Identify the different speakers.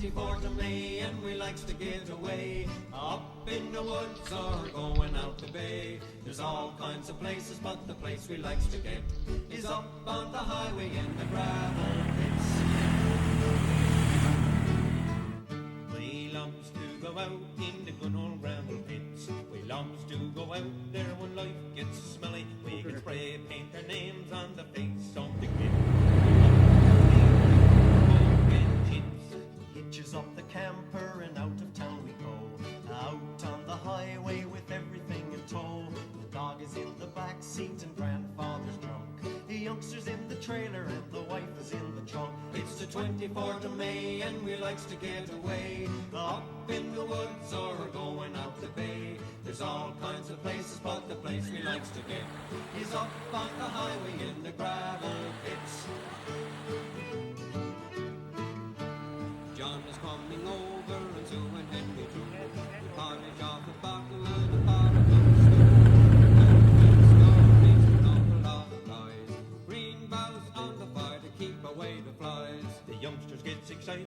Speaker 1: 24th of May and we likes to get away. Up in the woods or going out the bay. There's all kinds of places, but the place we likes to get is up on the highway in the gravel pits. We loves to go out in the good old gravel pits. We loves to go out there when life gets smelly. We can spray paint our names on the face of the kid. Hitches up the camper and out of town we go. Out on the highway with everything in tow. The dog is in the back seat and grandfather's drunk. The youngster's in the trailer and the wife is in the trunk. It's the 24th of May and we likes to get away. Up in the woods or going out the bay. There's all kinds of places, but the place we likes to get is up on the highway in the gravel pits. John is coming over and so and Henry too. We polish off a bottle and